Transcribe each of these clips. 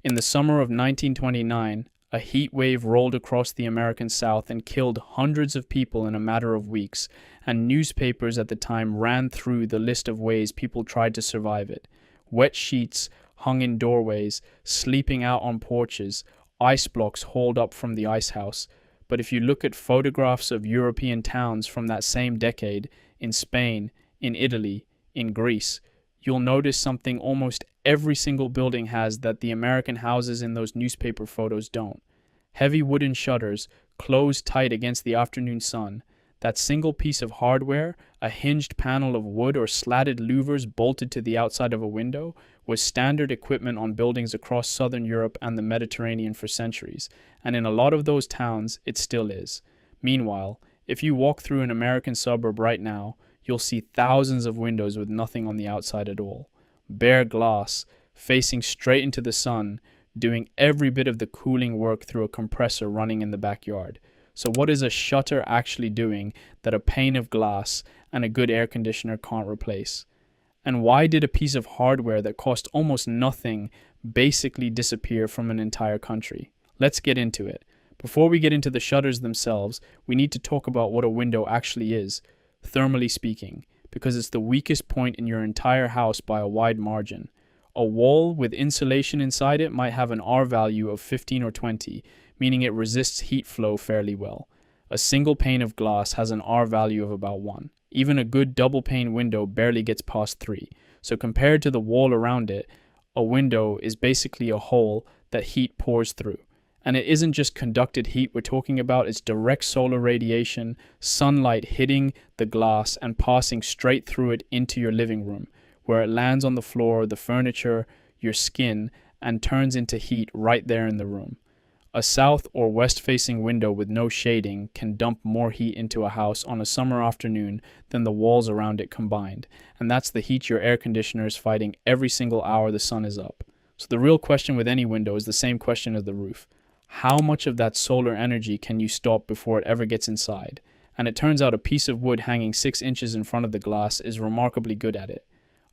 In the summer of 1929, a heat wave rolled across the American South and killed hundreds of people in a matter of weeks, and newspapers at the time ran through the list of ways people tried to survive it. Wet sheets hung in doorways, sleeping out on porches, ice blocks hauled up from the ice house. But if you look at photographs of European towns from that same decade, in Spain, in Italy, in Greece, you'll notice something almost every single building has that the American houses in those newspaper photos don't. Heavy wooden shutters, closed tight against the afternoon sun. That single piece of hardware, a hinged panel of wood or slatted louvers bolted to the outside of a window, was standard equipment on buildings across southern Europe and the Mediterranean for centuries, and in a lot of those towns, it still is. Meanwhile, if you walk through an American suburb right now, you'll see thousands of windows with nothing on the outside at all. Bare glass, facing straight into the sun, doing every bit of the cooling work through a compressor running in the backyard. So what is a shutter actually doing that a pane of glass and a good air conditioner can't replace? And why did a piece of hardware that cost almost nothing basically disappear from an entire country? Let's get into it. Before we get into the shutters themselves, we need to talk about what a window actually is, thermally speaking, because it's the weakest point in your entire house by a wide margin. A wall with insulation inside it might have an R value of 15 or 20, meaning it resists heat flow fairly well. A single pane of glass has an R value of about 1. Even a good double pane window barely gets past 3. So compared to the wall around it, a window is basically a hole that heat pours through. And it isn't just conducted heat we're talking about, it's direct solar radiation, sunlight hitting the glass and passing straight through it into your living room, where it lands on the floor, the furniture, your skin, and turns into heat right there in the room. A south or west-facing window with no shading can dump more heat into a house on a summer afternoon than the walls around it combined, and that's the heat your air conditioner is fighting every single hour the sun is up. So the real question with any window is the same question as the roof. How much of that solar energy can you stop before it ever gets inside? And it turns out a piece of wood hanging 6 inches in front of the glass is remarkably good at it.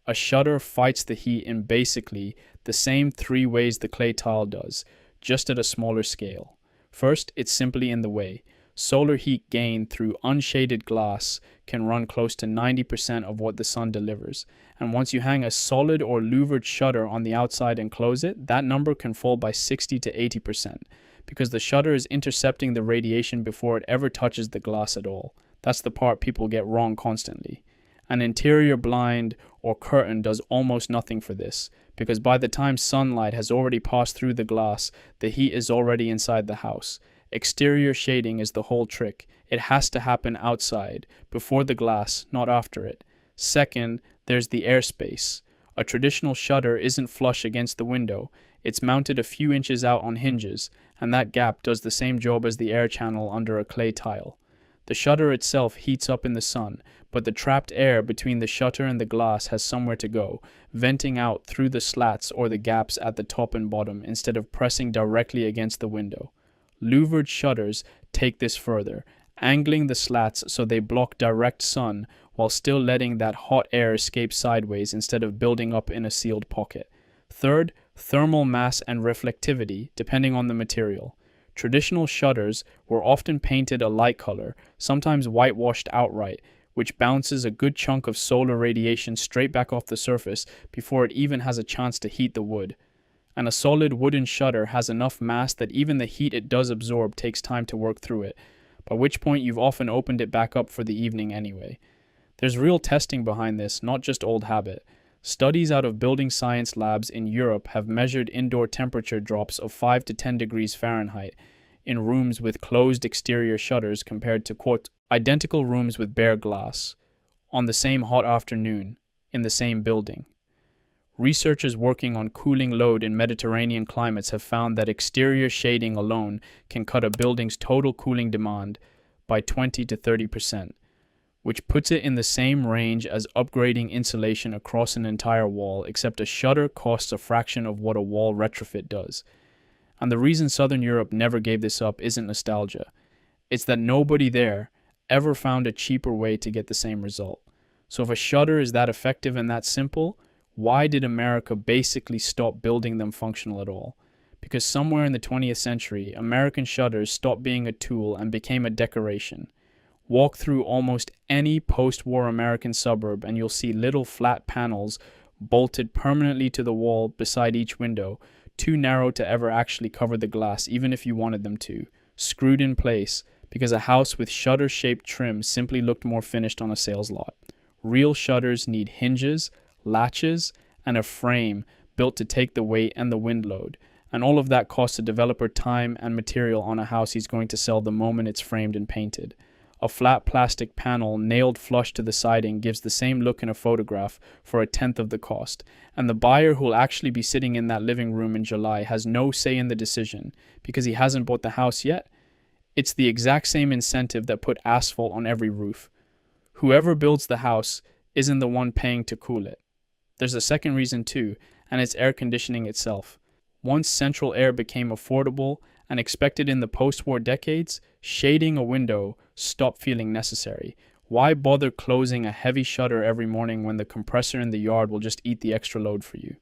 A shutter fights the heat in basically the same 3 ways the clay tile does, just at a smaller scale. First, it's simply in the way. Solar heat gained through unshaded glass can run close to 90% of what the sun delivers. And once you hang a solid or louvered shutter on the outside and close it, that number can fall by 60 to 80%, because the shutter is intercepting the radiation before it ever touches the glass at all. That's the part people get wrong constantly. An interior blind or curtain does almost nothing for this, because by the time sunlight has already passed through the glass, the heat is already inside the house. Exterior shading is the whole trick. It has to happen outside, before the glass, not after it. Second, there's the airspace. A traditional shutter isn't flush against the window. It's mounted a few inches out on hinges, and that gap does the same job as the air channel under a clay tile. The shutter itself heats up in the sun, but the trapped air between the shutter and the glass has somewhere to go, venting out through the slats or the gaps at the top and bottom instead of pressing directly against the window. Louvered shutters take this further, angling the slats so they block direct sun while still letting that hot air escape sideways instead of building up in a sealed pocket. Third, thermal mass and reflectivity, depending on the material. Traditional shutters were often painted a light color, sometimes whitewashed outright, which bounces a good chunk of solar radiation straight back off the surface before it even has a chance to heat the wood. And a solid wooden shutter has enough mass that even the heat it does absorb takes time to work through it, by which point you've often opened it back up for the evening anyway. There's real testing behind this, not just old habit. Studies out of building science labs in Europe have measured indoor temperature drops of 5 to 10 degrees Fahrenheit in rooms with closed exterior shutters compared to, quote, identical rooms with bare glass on the same hot afternoon in the same building. Researchers working on cooling load in Mediterranean climates have found that exterior shading alone can cut a building's total cooling demand by 20 to 30%, which puts it in the same range as upgrading insulation across an entire wall, except a shutter costs a fraction of what a wall retrofit does. And the reason Southern Europe never gave this up isn't nostalgia. It's that nobody there ever found a cheaper way to get the same result. So if a shutter is that effective and that simple, why did America basically stop building them functional at all? Because somewhere in the 20th century, American shutters stopped being a tool and became a decoration. Walk through almost any post-war American suburb and you'll see little flat panels bolted permanently to the wall beside each window, too narrow to ever actually cover the glass even if you wanted them to, screwed in place because a house with shutter-shaped trim simply looked more finished on a sales lot. Real shutters need hinges, latches, and a frame built to take the weight and the wind load, and all of that costs a developer time and material on a house he's going to sell the moment it's framed and painted. A flat plastic panel nailed flush to the siding gives the same look in a photograph for a tenth of the cost, and the buyer who'll actually be sitting in that living room in July has no say in the decision because he hasn't bought the house yet. It's the exact same incentive that put asphalt on every roof. Whoever builds the house isn't the one paying to cool it. There's a second reason too, and it's air conditioning itself. Once central air became affordable and expected in the post-war decades, shading a window stopped feeling necessary. Why bother closing a heavy shutter every morning when the compressor in the yard will just eat the extra load for you?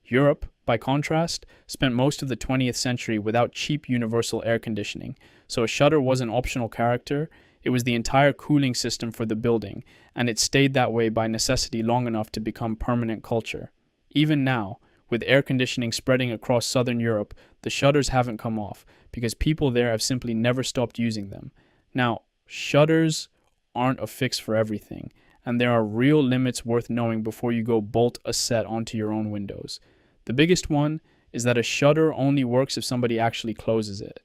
Europe, by contrast, spent most of the 20th century without cheap universal air conditioning, so a shutter was an optional character. It was the entire cooling system for the building, and it stayed that way by necessity long enough to become permanent culture. Even now, with air conditioning spreading across southern Europe, the shutters haven't come off because people there have simply never stopped using them. Now, shutters aren't a fix for everything, and there are real limits worth knowing before you go bolt a set onto your own windows. The biggest one is that a shutter only works if somebody actually closes it.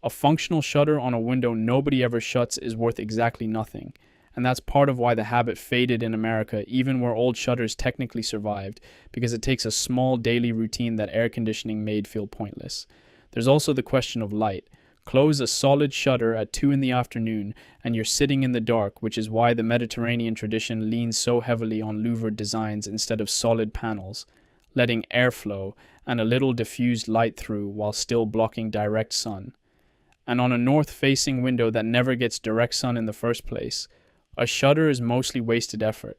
A functional shutter on a window nobody ever shuts is worth exactly nothing, and that's part of why the habit faded in America even where old shutters technically survived, because it takes a small daily routine that air conditioning made feel pointless. There's also the question of light. Close a solid shutter at 2 in the afternoon and you're sitting in the dark, which is why the Mediterranean tradition leans so heavily on louvered designs instead of solid panels, letting airflow and a little diffused light through while still blocking direct sun. And on a north-facing window that never gets direct sun in the first place, a shutter is mostly wasted effort.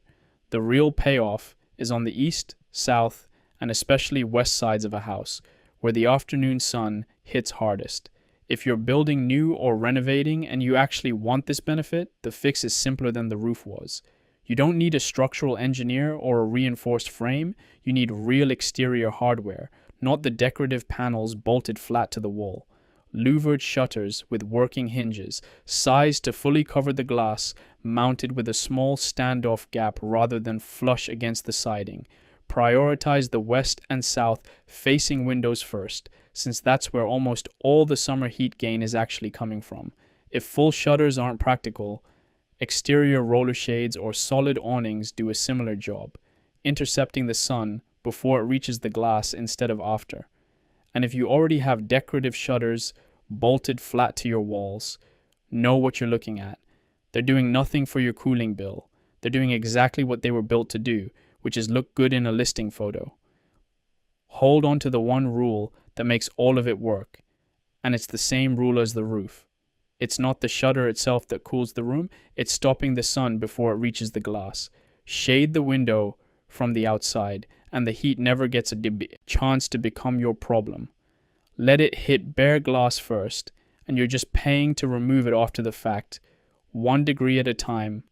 The real payoff is on the east, south, and especially west sides of a house, where the afternoon sun hits hardest. If you're building new or renovating and you actually want this benefit, the fix is simpler than the roof was. You don't need a structural engineer or a reinforced frame, you need real exterior hardware, not the decorative panels bolted flat to the wall. Louvered shutters with working hinges, sized to fully cover the glass, mounted with a small standoff gap rather than flush against the siding. Prioritize the west and south facing windows first, since that's where almost all the summer heat gain is actually coming from. If full shutters aren't practical, exterior roller shades or solid awnings do a similar job, intercepting the sun before it reaches the glass instead of after. And if you already have decorative shutters bolted flat to your walls, know what you're looking at. They're doing nothing for your cooling bill. They're doing exactly what they were built to do, which is look good in a listing photo. Hold on to the one rule that makes all of it work, and it's the same rule as the roof. It's not the shutter itself that cools the room, it's stopping the sun before it reaches the glass. Shade the window from the outside, and the heat never gets a chance to become your problem. Let it hit bare glass first, and you're just paying to remove it after the fact, 1 degree at a time,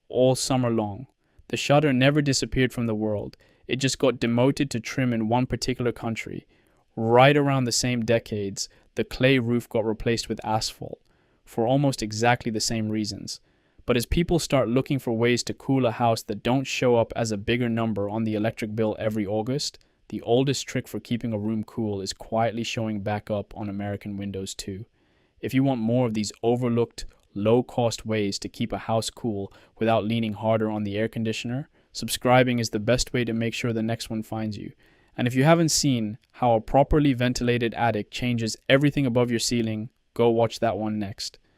all summer long. The shutter never disappeared from the world. It just got demoted to trim in one particular country. Right around the same decades, the clay roof got replaced with asphalt, for almost exactly the same reasons. But as people start looking for ways to cool a house that don't show up as a bigger number on the electric bill every August, the oldest trick for keeping a room cool is quietly showing back up on American windows too. If you want more of these overlooked, low-cost ways to keep a house cool without leaning harder on the air conditioner, subscribing is the best way to make sure the next one finds you. And if you haven't seen how a properly ventilated attic changes everything above your ceiling, go watch that one next.